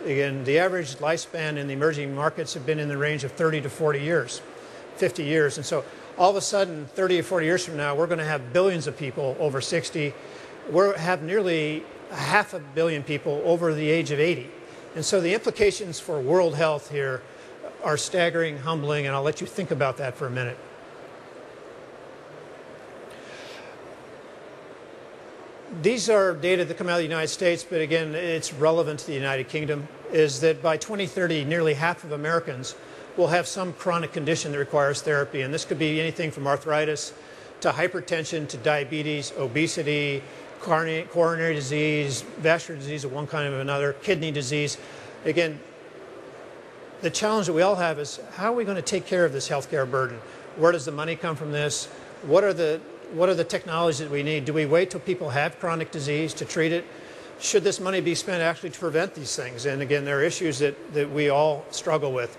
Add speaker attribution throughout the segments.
Speaker 1: Again, the average lifespan in the emerging markets have been in the range of 30 to 40 years, 50 years. And so all of a sudden, 30 or 40 years from now, we're going to have billions of people over 60. We'll have nearly 500 million people over the age of 80. And so the implications for world health here are staggering, humbling, and I'll let you think about that for a minute. These are data that come out of the United States, but again, it's relevant to the United Kingdom, is that by 2030, nearly half of Americans will have some chronic condition that requires therapy. And this could be anything from arthritis to hypertension to diabetes, obesity, coronary disease, vascular disease of one kind or another, kidney disease. Again, the challenge that we all have is how are we going to take care of this healthcare burden? Where does the money come from this? What are the technologies that we need? Do we wait till people have chronic disease to treat it? Should this money be spent actually to prevent these things? And again, there are issues that we all struggle with.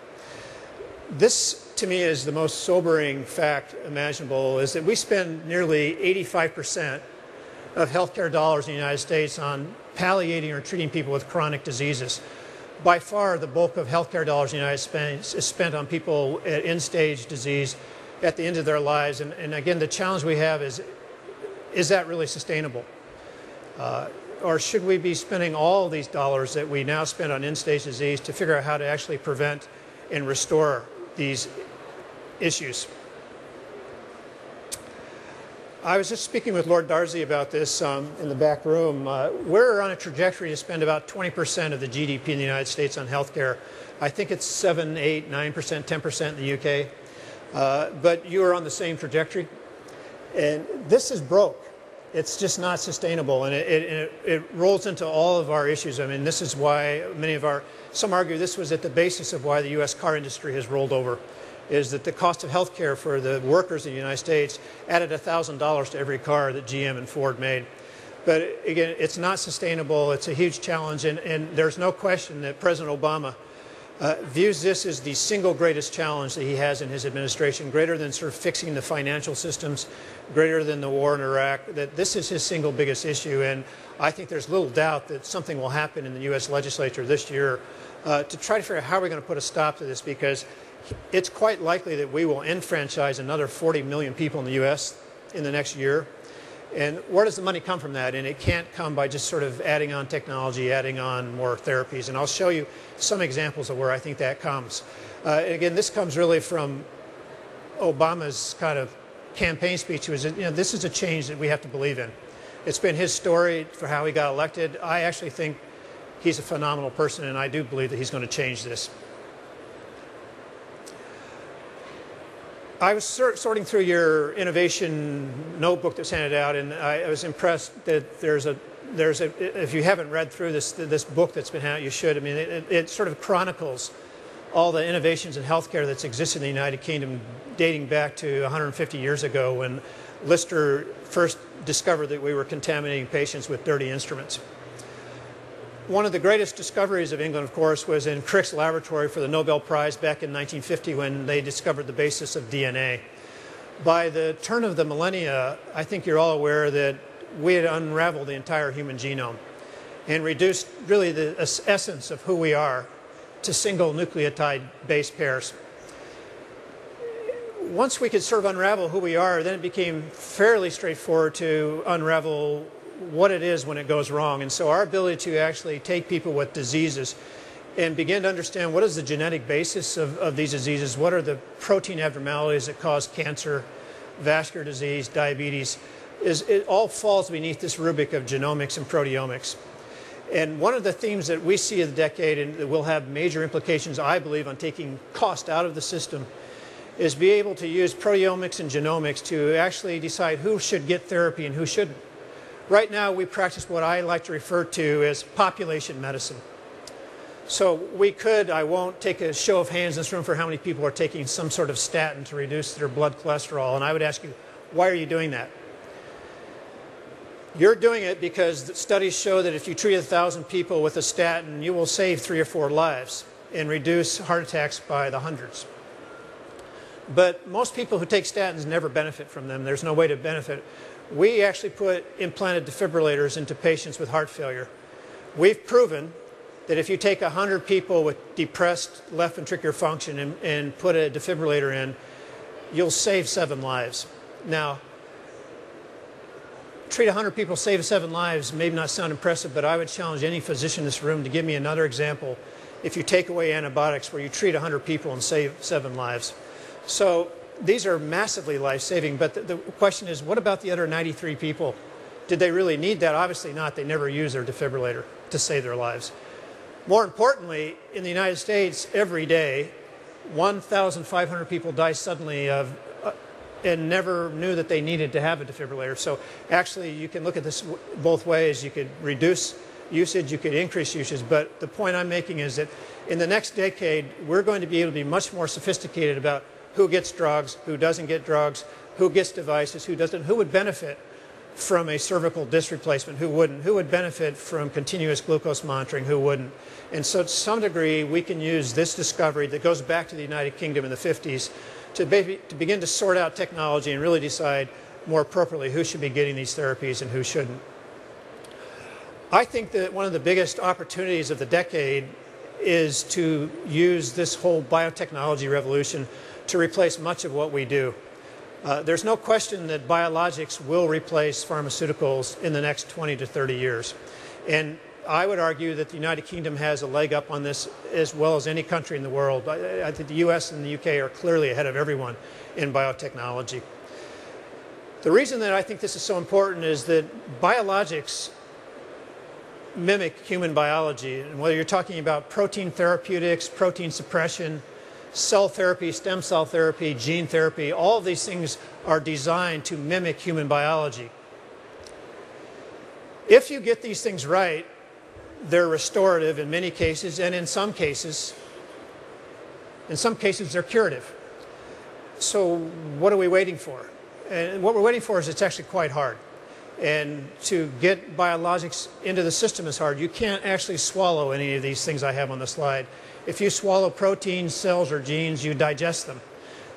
Speaker 1: This, to me, is the most sobering fact imaginable, is that we spend nearly 85% of healthcare dollars in the United States on palliating or treating people with chronic diseases. By far, the bulk of healthcare dollars in the United States is spent on people at end-stage disease at the end of their lives. And again, the challenge we have is that really sustainable? Or should we be spending all these dollars that we now spend on end-stage disease to figure out how to actually prevent and restore these issues? I was just speaking with Lord Darcy about this in the back room. We're on a trajectory to spend about 20% of the GDP in the United States on healthcare. I think it's 7, 8, 9%, 10% in the UK. But you are on the same trajectory. And this is broke. It's just not sustainable. And it rolls into all of our issues. I mean, this is why some argue this was at the basis of why the U.S. car industry has rolled over, is that the cost of health care for the workers in the United States added $1,000 to every car that GM and Ford made. But again, it's not sustainable. It's a huge challenge. And there's no question that President Obama views this as the single greatest challenge that he has in his administration, greater than sort of fixing the financial systems, greater than the war in Iraq, that this is his single biggest issue. And I think there's little doubt that something will happen in the U.S. legislature this year to try to figure out how we're going to put a stop to this, because it's quite likely that we will enfranchise another 40 million people in the U.S. in the next year. And where does the money come from that? And it can't come by just sort of adding on technology, adding on more therapies. And I'll show you some examples of where I think that comes. Again, this comes really from Obama's kind of campaign speech. It was, this is a change that we have to believe in. It's been his story for how he got elected. I actually think he's a phenomenal person, and I do believe that he's going to change this. I was sorting through your innovation notebook that's handed out, and I was impressed that if you haven't read through this book that's been handed out, you should. I mean, it sort of chronicles all the innovations in healthcare that's existed in the United Kingdom dating back to 150 years ago, when Lister first discovered that we were contaminating patients with dirty instruments. One of the greatest discoveries of England, of course, was in Crick's laboratory for the Nobel Prize back in 1950, when they discovered the basis of DNA. By the turn of the millennia, I think you're all aware that we had unraveled the entire human genome and reduced really the essence of who we are to single nucleotide base pairs. Once we could sort of unravel who we are, then it became fairly straightforward to unravel what it is when it goes wrong. And so our ability to actually take people with diseases and begin to understand what is the genetic basis of these diseases, what are the protein abnormalities that cause cancer, vascular disease, diabetes, it all falls beneath this rubric of genomics and proteomics. And one of the themes that we see in the decade, and that will have major implications, I believe, on taking cost out of the system, is be able to use proteomics and genomics to actually decide who should get therapy and who shouldn't. Right now, we practice what I like to refer to as population medicine. So we could, I won't take a show of hands in this room for how many people are taking some sort of statin to reduce their blood cholesterol. And I would ask you, why are you doing that? You're doing it because studies show that if you treat 1,000 people with a statin, you will save 3 or 4 lives and reduce heart attacks by the hundreds. But most people who take statins never benefit from them. There's no way to benefit. We actually put implanted defibrillators into patients with heart failure. We've proven that if you take 100 people with depressed left ventricular function and put a defibrillator in, you'll save 7 lives. Now, treat 100 people, save 7 lives, may not sound impressive, but I would challenge any physician in this room to give me another example if you take away antibiotics where you treat 100 people and save 7 lives. So these are massively life-saving, but the question is, what about the other 93 people? Did they really need that? Obviously not. They never use their defibrillator to save their lives. More importantly, in the United States, every day, 1,500 people die suddenly and never knew that they needed to have a defibrillator. So actually, you can look at this both ways. You could reduce usage, you could increase usage, but the point I'm making is that in the next decade, we're going to be able to be much more sophisticated about who gets drugs, who doesn't get drugs, who gets devices, who doesn't, who would benefit from a cervical disc replacement, who wouldn't, who would benefit from continuous glucose monitoring, who wouldn't. And so to some degree, we can use this discovery that goes back to the United Kingdom in the 50s to begin to sort out technology and really decide more appropriately who should be getting these therapies and who shouldn't. I think that one of the biggest opportunities of the decade is to use this whole biotechnology revolution to replace much of what we do. There's no question that biologics will replace pharmaceuticals in the next 20 to 30 years. And I would argue that the United Kingdom has a leg up on this as well as any country in the world. I think the US and the UK are clearly ahead of everyone in biotechnology. The reason that I think this is so important is that biologics mimic human biology. And whether you're talking about protein therapeutics, protein suppression, cell therapy, stem cell therapy, gene therapy, all of these things are designed to mimic human biology. If you get these things right, they're restorative in many cases, and in some cases they're curative. So what are we waiting for? And what we're waiting for is it's actually quite hard. And to get biologics into the system is hard. You can't actually swallow any of these things I have on the slide. If you swallow proteins, cells, or genes, you digest them.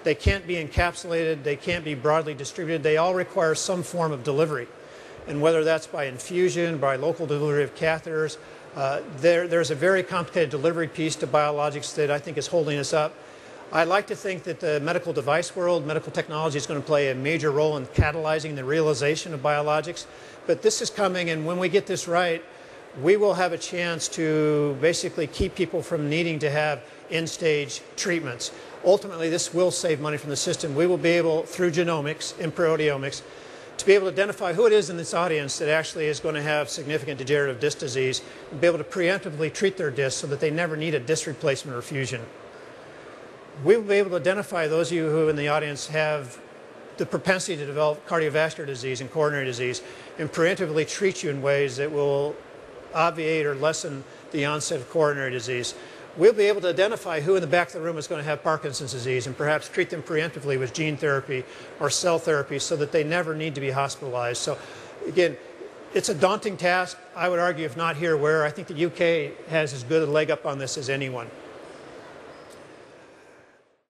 Speaker 1: They can't be encapsulated. They can't be broadly distributed. They all require some form of delivery. And whether that's by infusion, by local delivery of catheters, there's a very complicated delivery piece to biologics that I think is holding us up. I'd like to think that the medical device world, medical technology is going to play a major role in catalyzing the realization of biologics. But this is coming, and when we get this right, we will have a chance to basically keep people from needing to have end-stage treatments. Ultimately, this will save money from the system. We will be able, through genomics and proteomics, to be able to identify who it is in this audience that actually is going to have significant degenerative disc disease, and be able to preemptively treat their disc so that they never need a disc replacement or fusion. We will be able to identify those of you who in the audience have the propensity to develop cardiovascular disease and coronary disease, and preemptively treat you in ways that will obviate or lessen the onset of coronary disease. We'll be able to identify who in the back of the room is going to have Parkinson's disease and perhaps treat them preemptively with gene therapy or cell therapy so that they never need to be hospitalized. So again, it's a daunting task. I would argue, if not here, where I think the UK has as good a leg up on this as anyone.